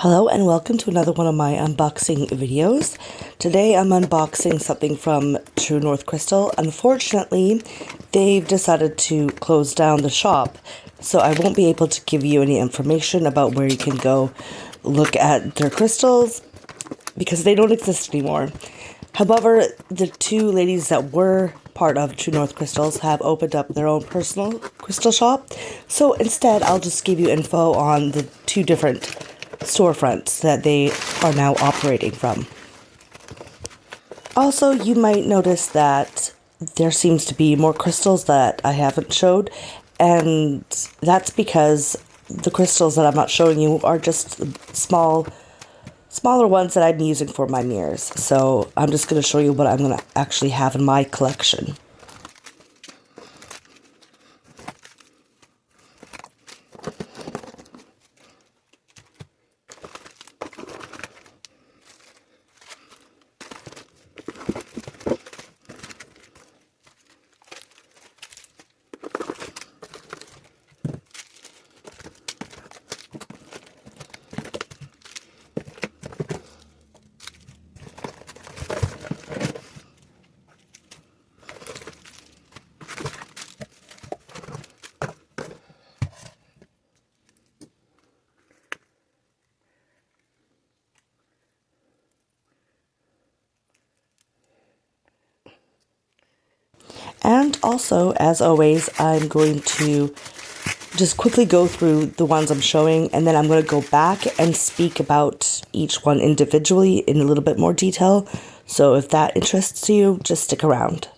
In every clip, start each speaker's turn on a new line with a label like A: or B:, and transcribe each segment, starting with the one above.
A: Hello and welcome to another one of my unboxing videos. Today I'm unboxing something from True North Crystal. Unfortunately, they've decided to close down the shop, so I won't be able to give you any information about where you can go look at their crystals because they don't exist anymore. However, the two ladies that were part of True North Crystals have opened up their own personal crystal shop, so instead I'll just give you info on the two different storefronts that they are now operating from. Also, you might notice that there seems to be more crystals that I haven't showed, and that's because the crystals that I'm not showing you are just smaller ones that I'm using for my mirrors. So I'm just going to show you what I'm going to actually have in my collection. And also, as always, I'm going to just quickly go through the ones I'm showing, and then I'm going to go back and speak about each one individually in a little bit more detail. So if that interests you, just stick around.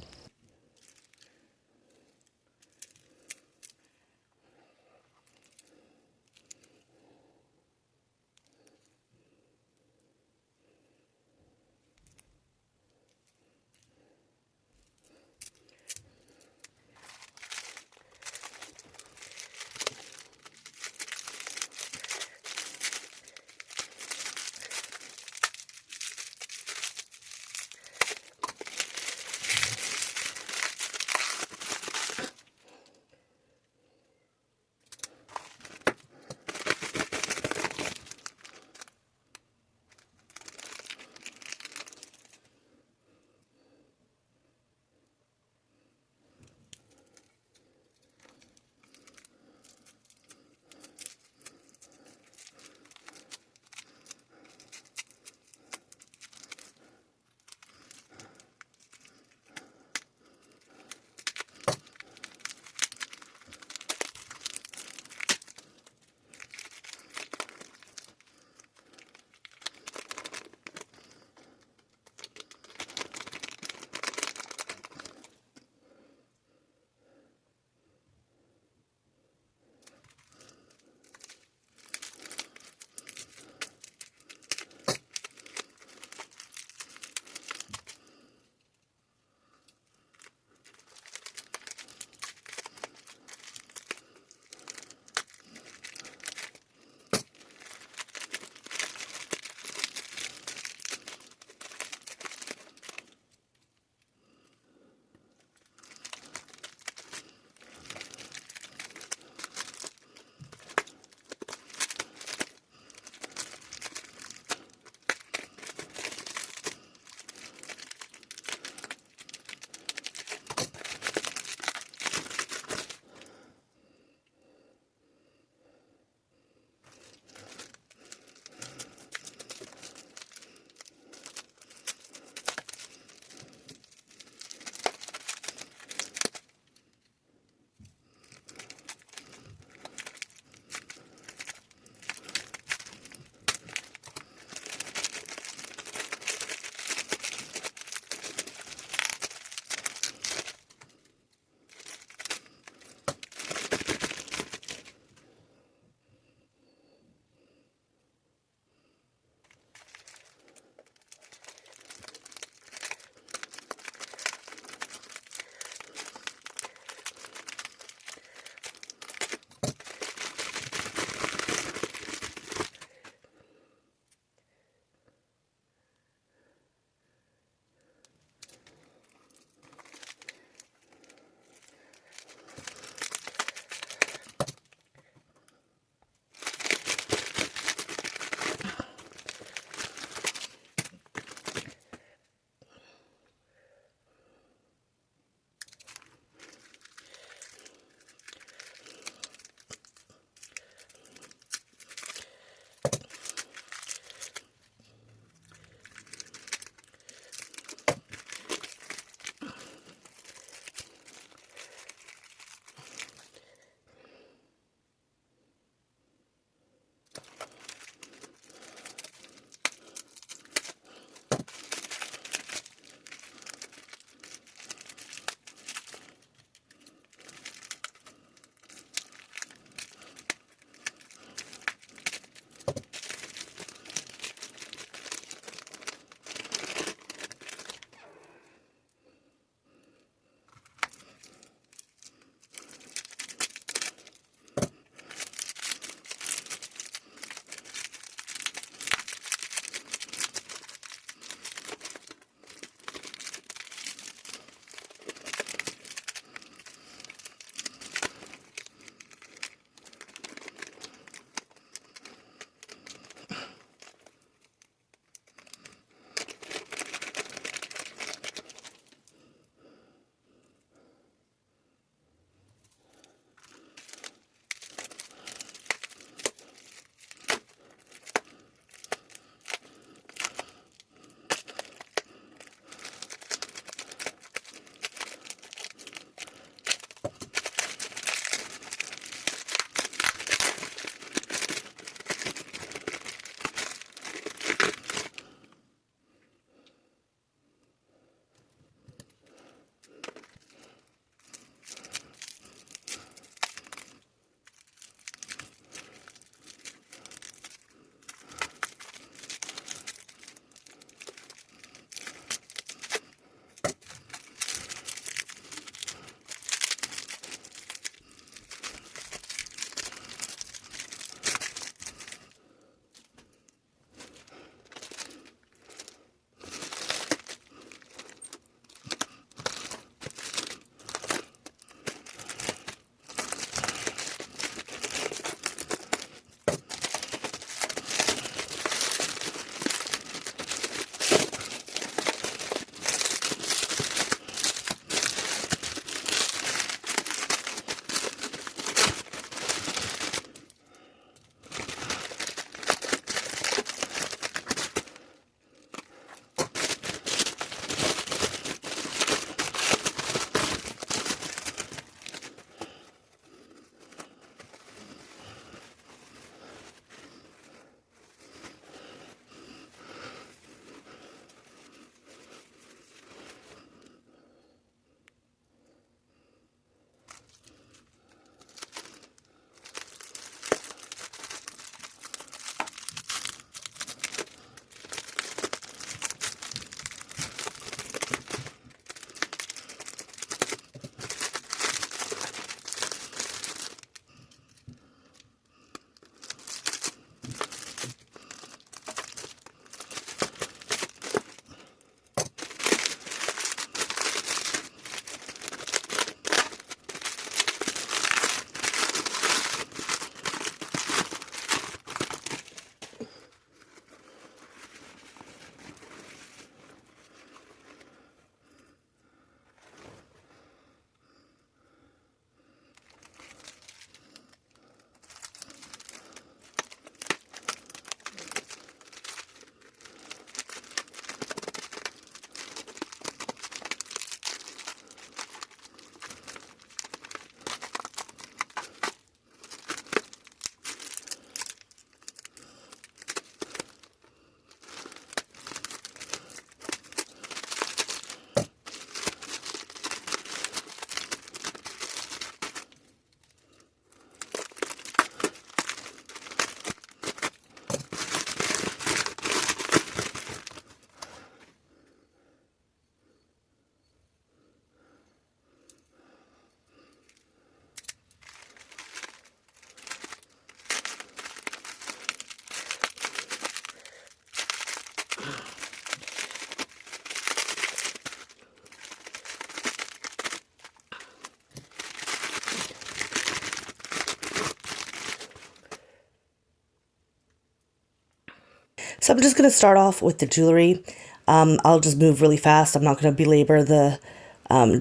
A: So I'm just going to start off with the jewelry. I'll just move really fast. I'm not going to belabor the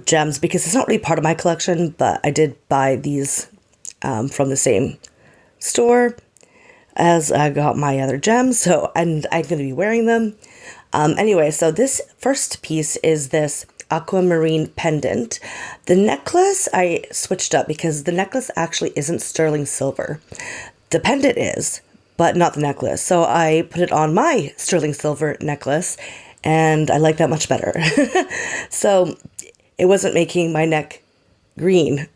A: gems because it's not really part of my collection, but I did buy these from the same store as I got my other gems, so and I'm going to be wearing them. Anyway, so this first piece is this aquamarine pendant. The necklace I switched up because the necklace actually isn't sterling silver. The pendant is, but not the necklace. So I put it on my sterling silver necklace, and I like that much better. So it wasn't making my neck green.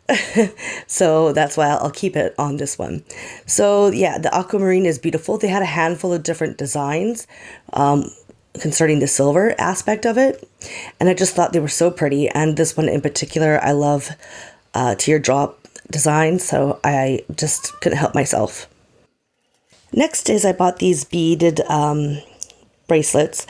A: So that's why I'll keep it on this one. So yeah, the aquamarine is beautiful. They had a handful of different designs concerning the silver aspect of it, and I just thought they were so pretty. And this one in particular, I love teardrop design, so I just couldn't help myself. Next is I bought these beaded bracelets.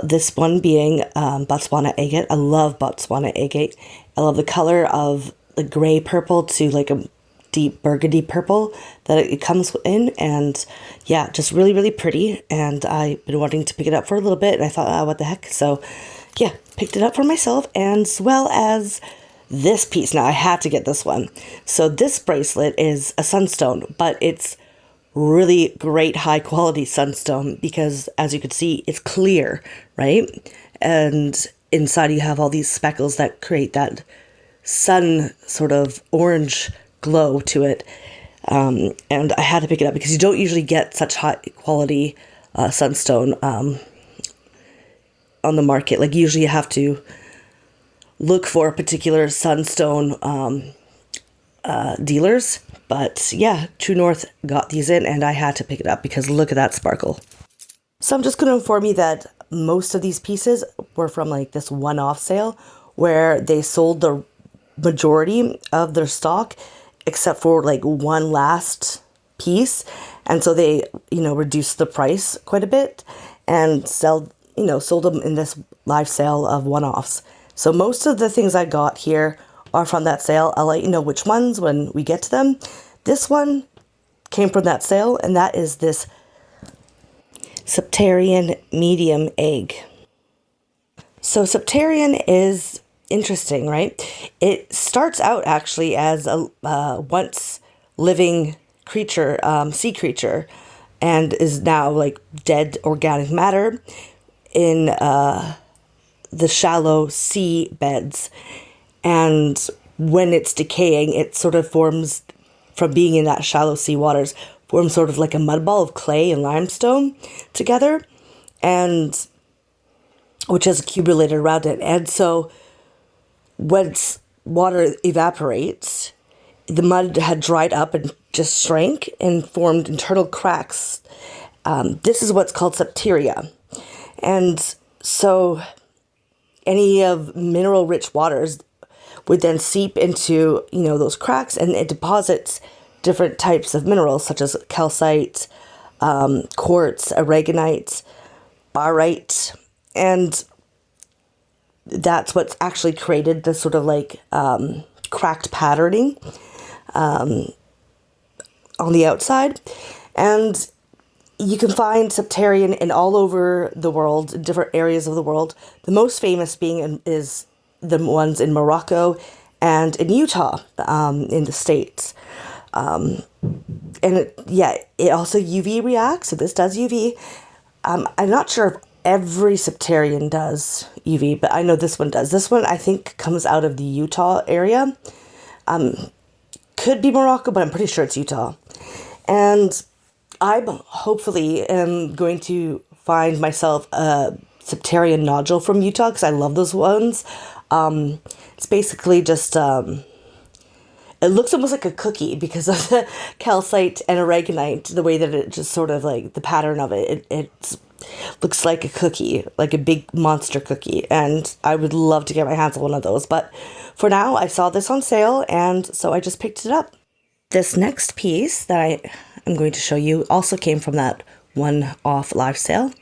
A: This one being Botswana agate. I love Botswana agate. I love the color of the gray purple to like a deep burgundy purple that it comes in, and yeah, just really, really pretty. And I've been wanting to pick it up for a little bit, and I thought, what the heck? So yeah, picked it up for myself, and as well as this piece. Now I had to get this one. So this bracelet is a sunstone, but it's really great high quality sunstone because, as you can see, it's clear, right? And inside you have all these speckles that create that sun sort of orange glow to it. And I had to pick it up because you don't usually get such high quality sunstone on the market. Like usually you have to look for particular sunstone dealers. But yeah, True North got these in, and I had to pick it up because look at that sparkle. So I'm just going to inform you that most of these pieces were from like this one-off sale where they sold the majority of their stock except for like one last piece. And so they, reduced the price quite a bit and sold them in this live sale of one-offs. So most of the things I got here are from that sale. I'll let you know which ones when we get to them. This one came from that sale, and that is this Septarian medium egg. So Septarian is interesting, right? It starts out actually as a once living creature, sea creature, and is now like dead organic matter in the shallow sea beds. And when it's decaying, it sort of forms, from being in that shallow sea waters, forms sort of like a mud ball of clay and limestone together, and which has accumulated around it. And so once water evaporates, the mud had dried up and just shrank and formed internal cracks. This is what's called septaria. And so any of mineral-rich waters would then seep into, those cracks, and it deposits different types of minerals such as calcite, quartz, aragonite, barite, and that's what's actually created the sort of like cracked patterning on the outside. And you can find Septarian in all over the world, in different areas of the world. The most famous is the ones in Morocco and in Utah, in the States. And it also UV reacts, so this does UV. I'm not sure if every Septarian does UV, but I know this one does. This one, I think, comes out of the Utah area. Could be Morocco, but I'm pretty sure it's Utah. And I hopefully am going to find myself a Septarian nodule from Utah because I love those ones. It's basically just, it looks almost like a cookie because of the calcite and aragonite, the way that it just sort of like the pattern of it. It looks like a cookie, like a big monster cookie. And I would love to get my hands on one of those. But for now, I saw this on sale, and so I just picked it up. This next piece that I am going to show you also came from that one-off live sale.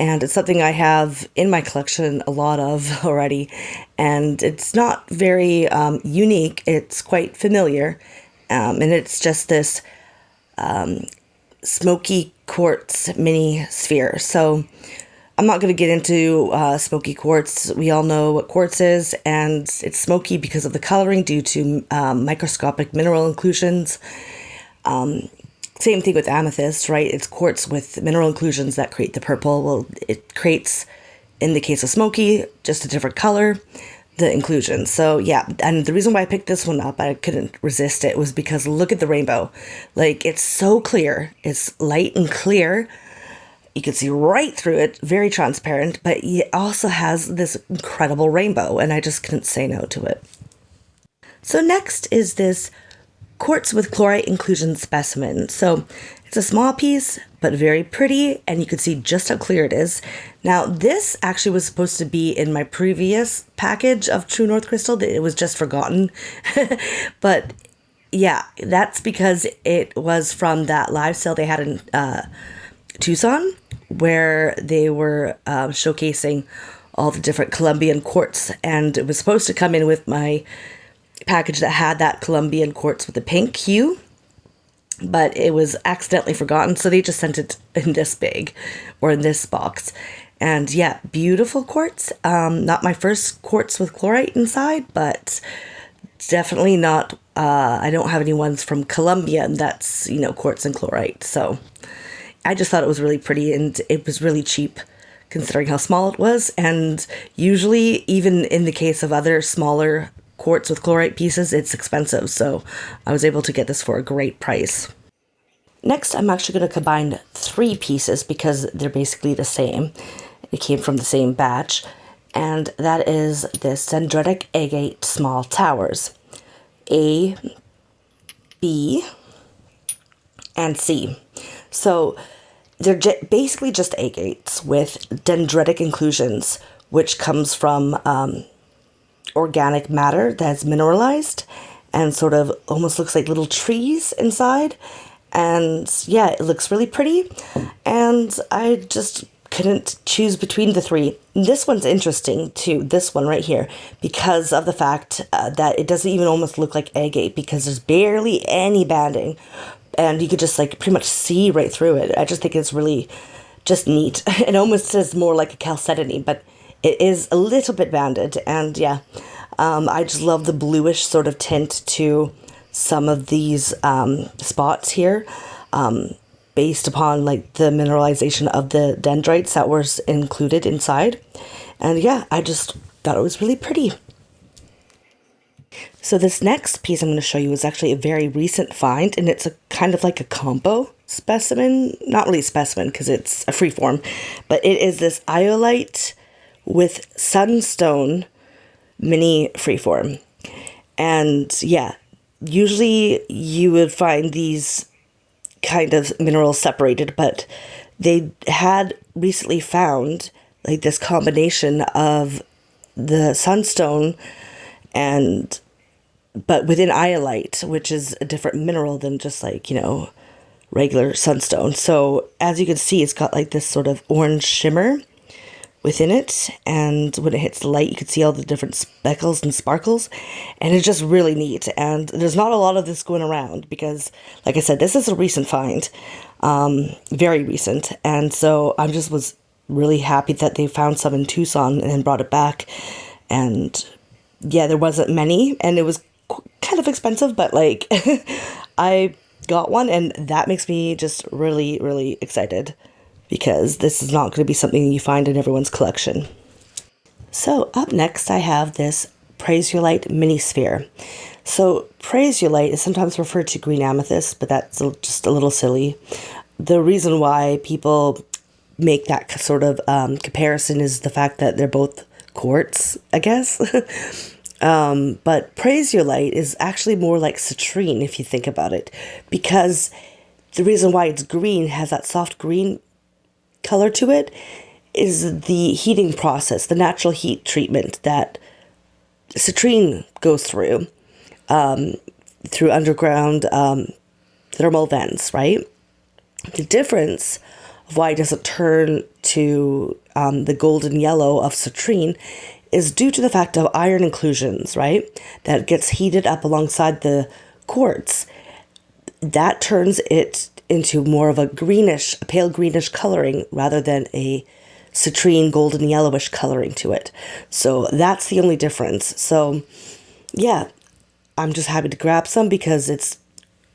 A: And it's something I have in my collection a lot of already. And it's not very unique. It's quite familiar. And it's just this smoky quartz mini sphere. So I'm not going to get into smoky quartz. We all know what quartz is, and it's smoky because of the coloring due to microscopic mineral inclusions. Same thing with amethyst, right? It's quartz with mineral inclusions that create the purple. Well, it creates, in the case of smoky, just a different color, the inclusion. So yeah, and the reason why I picked this one up, I couldn't resist it, was because look at the rainbow. Like, it's so clear. It's light and clear. You can see right through it, very transparent, but it also has this incredible rainbow, and I just couldn't say no to it. So next is this quartz with chlorite inclusion specimen. So it's a small piece, but very pretty, and you can see just how clear it is. Now, this actually was supposed to be in my previous package of True North Crystal. It was just forgotten. But yeah, that's because it was from that live sale they had in Tucson, where they were showcasing all the different Colombian quartz, and it was supposed to come in with my package that had that Colombian quartz with the pink hue, but it was accidentally forgotten, so they just sent it in this bag, or in this box. And yeah, beautiful quartz. Not my first quartz with chlorite inside, but definitely not, I don't have any ones from Colombia that's, quartz and chlorite. So I just thought it was really pretty, and it was really cheap considering how small it was. And usually, even in the case of other smaller quartz with chlorite pieces, it's expensive. So I was able to get this for a great price. Next, I'm actually going to combine 3 pieces because they're basically the same. It came from the same batch. And that is this dendritic agate small towers. A, B, and C. So they're basically just agates with dendritic inclusions, which comes from organic matter that's mineralized and sort of almost looks like little trees inside. And yeah, it looks really pretty. And I just couldn't choose between the 3. This one's interesting too, this one right here, because of the fact that it doesn't even almost look like agate, because there's barely any banding. And you could just pretty much see right through it. I just think it's really just neat. It almost says more like a chalcedony, but it is a little bit banded. And yeah, I just love the bluish sort of tint to some of these spots here, based upon the mineralization of the dendrites that were included inside. And yeah, I just thought it was really pretty. So this next piece I'm going to show you is actually a very recent find, and it's a kind of like a combo specimen. Not really specimen because it's a freeform, but it is this iolite with sunstone mini freeform. And yeah, usually you would find these kind of minerals separated, but they had recently found this combination of the sunstone but within iolite, which is a different mineral than just regular sunstone. So as you can see, it's got this sort of orange shimmer within it, and when it hits the light, you can see all the different speckles and sparkles, and it's just really neat. And there's not a lot of this going around because, like I said, this is a recent find, very recent, and so I just was really happy that they found some in Tucson and then brought it back. And yeah, there wasn't many, and it was kind of expensive, but I got one, and that makes me just really, really excited, because this is not going to be something you find in everyone's collection. So up next, I have this Prasiolite mini sphere. So Prasiolite is sometimes referred to green amethyst, but that's just a little silly. The reason why people make that sort of comparison is the fact that they're both quartz, I guess. But Prasiolite is actually more like citrine if you think about it, because the reason why it's green, has that soft green color to it, is the heating process, the natural heat treatment that citrine goes through underground thermal vents, right? The difference of why it doesn't turn to the golden yellow of citrine is due to the fact of iron inclusions, right? That gets heated up alongside the quartz. That turns it into more of a greenish, a pale greenish coloring rather than a citrine golden yellowish coloring to it. So that's the only difference. So yeah, I'm just happy to grab some because it's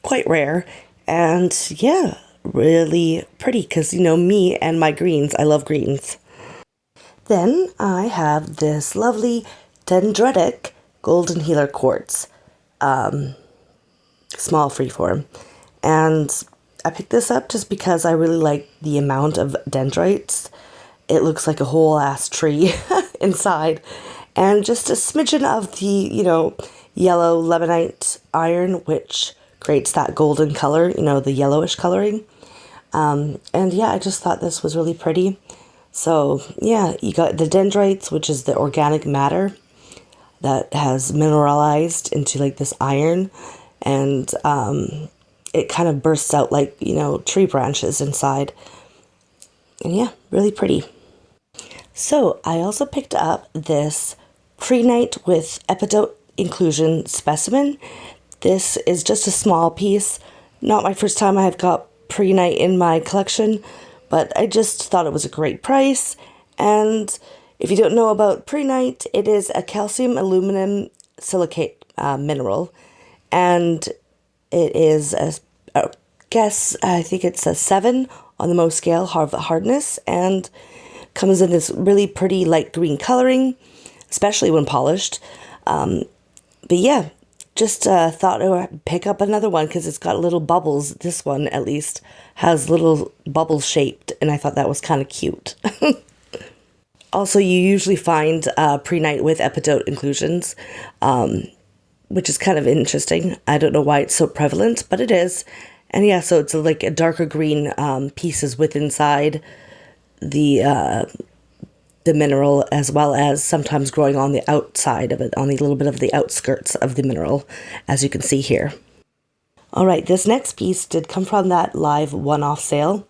A: quite rare. And yeah, really pretty because, you know, me and my greens, I love greens. Then I have this lovely dendritic golden healer quartz, small freeform. And I picked this up just because I really like the amount of dendrites. It looks like a whole ass tree inside. And just a smidgen of the, you know, yellow lemonite iron, which creates that golden color, you know, the yellowish coloring. And yeah, I just thought this was really pretty. So yeah, you got the dendrites, which is the organic matter that has mineralized into like this iron, and it kind of bursts out like, you know, tree branches inside. And yeah, really pretty. So I also picked up this prehnite with epidote inclusion specimen. This is just a small piece. Not my first time I have got prehnite in my collection, but I just thought it was a great price. And if you don't know about prehnite, it is a calcium aluminum silicate mineral, and it is I think it's a 7 on the Mohs scale hardness, and comes in this really pretty light green coloring, especially when polished. But yeah, just thought I would pick up another one because it's got little bubbles. This one, at least, has little bubbles shaped, and I thought that was kind of cute. Also, you usually find prehnite with epidote inclusions, which is kind of interesting. I don't know why it's so prevalent, but it is. And yeah, so it's like a darker green pieces with inside the mineral, as well as sometimes growing on the outside of it, on the little bit of the outskirts of the mineral, as you can see here. All right, this next piece did come from that live one-off sale,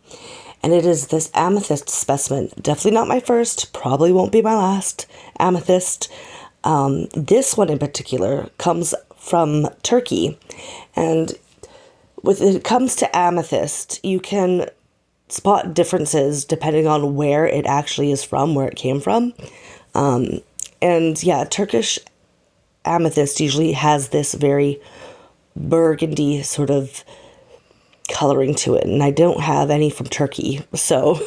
A: and it is this amethyst specimen. Definitely not my first, probably won't be my last amethyst. This one in particular comes from Turkey, and when it comes to amethyst, you can spot differences depending on where it actually is from, where it came from. And yeah, Turkish amethyst usually has this very burgundy sort of coloring to it, and I don't have any from Turkey, so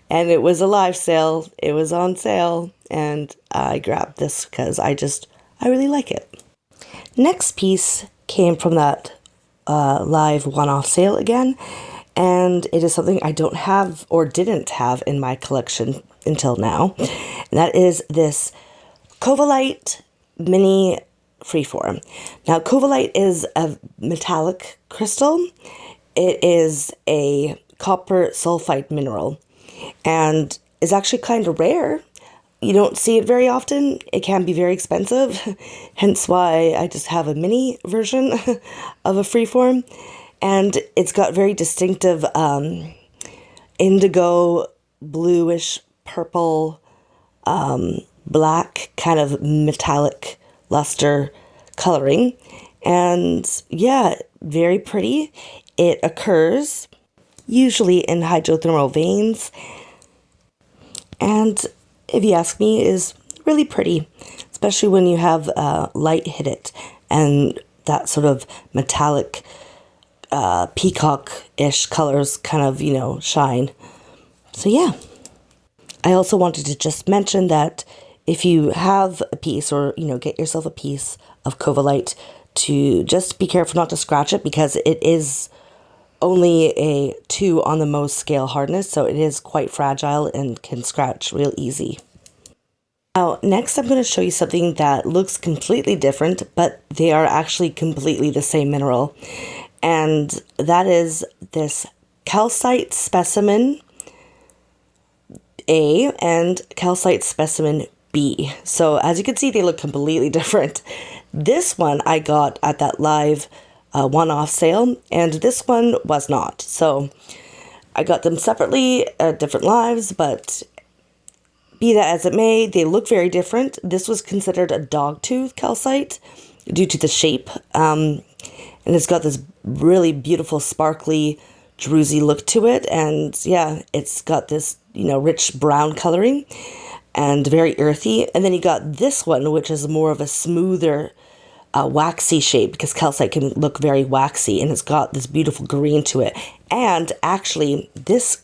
A: and it was a live sale, it was on sale, and I grabbed this because I really like it. Next piece came from that live one-off sale again, and it is something I don't have or didn't have in my collection until now, and that is this Covalite Mini Freeform. Now, Covalite is a metallic crystal. It is a copper sulfide mineral and is actually kind of rare. You don't see it very often. It can be very expensive, hence why I just have a mini version of a freeform. And it's got very distinctive indigo, bluish, purple, black kind of metallic luster coloring. And yeah, very pretty. It occurs usually in hydrothermal veins, and if you ask me, is really pretty, especially when you have light hit it and that sort of metallic peacock-ish colors kind of, you know, shine. So yeah. I also wanted to just mention that if you have a piece, or, you know, get yourself a piece of Covalite, to just be careful not to scratch it, because it is only a 2 on the Mohs scale hardness, so it is quite fragile and can scratch real easy. Now, next I'm going to show you something that looks completely different, but they are actually completely the same mineral, and that is this calcite specimen A and calcite specimen B. So as you can see, they look completely different. This one I got at that live one-off sale, and this one was not. So I got them separately at different lives, but be that as it may, they look very different. This was considered a dogtooth calcite due to the shape, and it's got this really beautiful sparkly druzy look to it. And yeah, it's got this, rich brown coloring and very earthy. And then you got this one, which is more of a smoother, waxy shape, because calcite can look very waxy, and it's got this beautiful green to it. And actually, this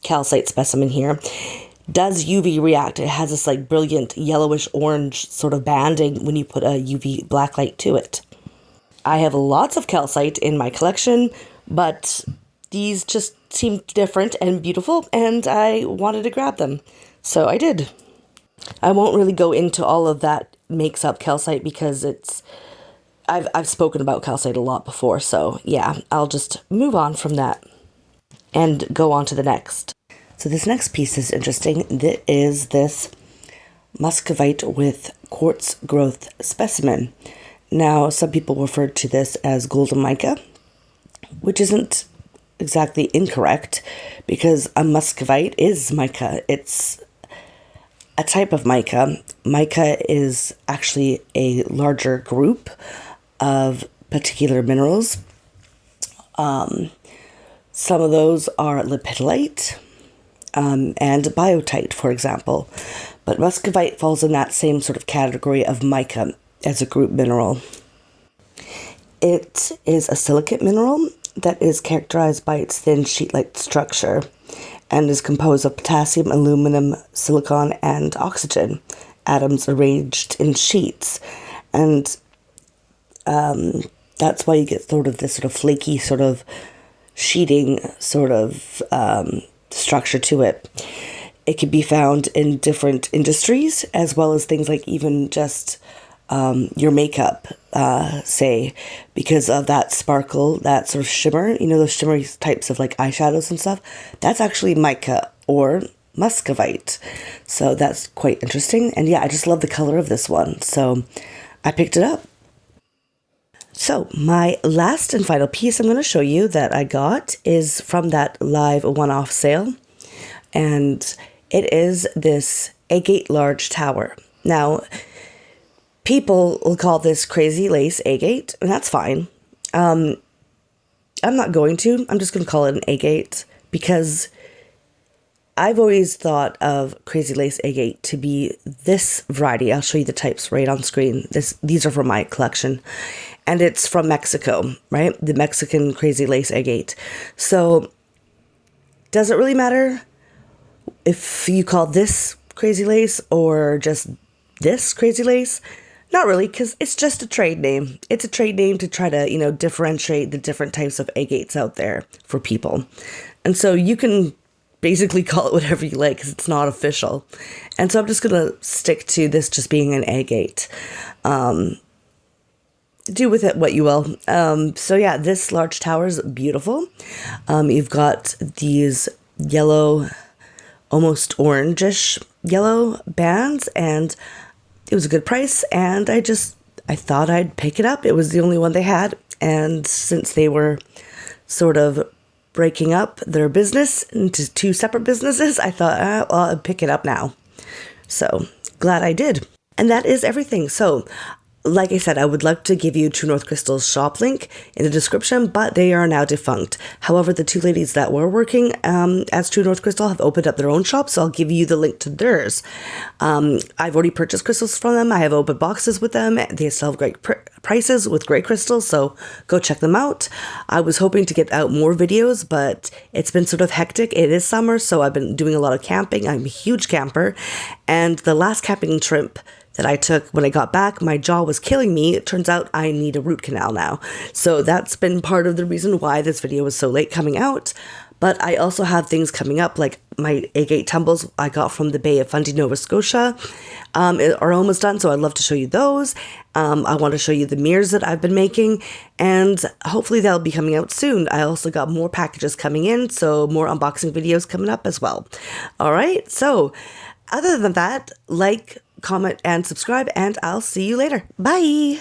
A: calcite specimen here does UV react. It has this like brilliant yellowish orange sort of banding when you put a UV blacklight to it. I have lots of calcite in my collection, but these just seemed different and beautiful, and I wanted to grab them. So I did. I won't really go into all of that makes up calcite because I've spoken about calcite a lot before. So yeah, I'll just move on from that and go on to the next. So this next piece is interesting. That is this muscovite with quartz growth specimen. Now, some people refer to this as golden mica, which isn't exactly incorrect, because a muscovite is mica. It's a type of mica. Mica is actually a larger group of particular minerals. Some of those are lepidolite and biotite, for example. But muscovite falls in that same sort of category of mica as a group mineral. It is a silicate mineral that is characterized by its thin sheet-like structure and is composed of potassium, aluminum, silicon, and oxygen atoms arranged in sheets. And that's why you get sort of this sort of flaky sort of sheeting sort of structure to it. It can be found in different industries, as well as things like even just your makeup, say, because of that sparkle, that sort of shimmer, those shimmery types of like eyeshadows and stuff. That's actually mica or muscovite. So that's quite interesting. And yeah, I just love the color of this one. So I picked it up. So my last and final piece I'm going to show you that I got is from that live one-off sale. And it is this agate large tower. Now, people will call this crazy lace agate, and that's fine. I'm not going to. I'm just going to call it an agate, because I've always thought of crazy lace agate to be this variety. I'll show you the types right on screen. These are from my collection, and it's from Mexico, right? The Mexican crazy lace agate. So does it really matter if you call this crazy lace or just this crazy lace? Not really, because it's just a trade name. It's a trade name to try to, differentiate the different types of agates out there for people. And so you can basically call it whatever you like, because it's not official. And so I'm just going to stick to this just being an agate. Do with it what you will. So yeah, this large tower is beautiful. You've got these yellow, almost orangish yellow bands, and it was a good price, and I thought I'd pick it up. It was the only one they had, and since they were sort of breaking up their business into two separate businesses, I thought, well, I'll pick it up now. So glad I did. And that is everything. So like I said, I would like to give you True North Crystal's shop link in the description, but they are now defunct. However, the two ladies that were working as True North Crystal have opened up their own shop, so I'll give you the link to theirs. I've already purchased crystals from them. I have open boxes with them. They still have great prices with great crystals, so go check them out. I was hoping to get out more videos, but it's been sort of hectic. It is summer, so I've been doing a lot of camping. I'm a huge camper, and the last camping trip that I took when I got back, my jaw was killing me. It turns out I need a root canal now. So that's been part of the reason why this video was so late coming out. But I also have things coming up, like my agate tumbles I got from the Bay of Fundy, Nova Scotia, are almost done. So I'd love to show you those. I want to show you the mirrors that I've been making, and hopefully they'll be coming out soon. I also got more packages coming in, so more unboxing videos coming up as well. All right. So other than that, like, comment, and subscribe, and I'll see you later. Bye!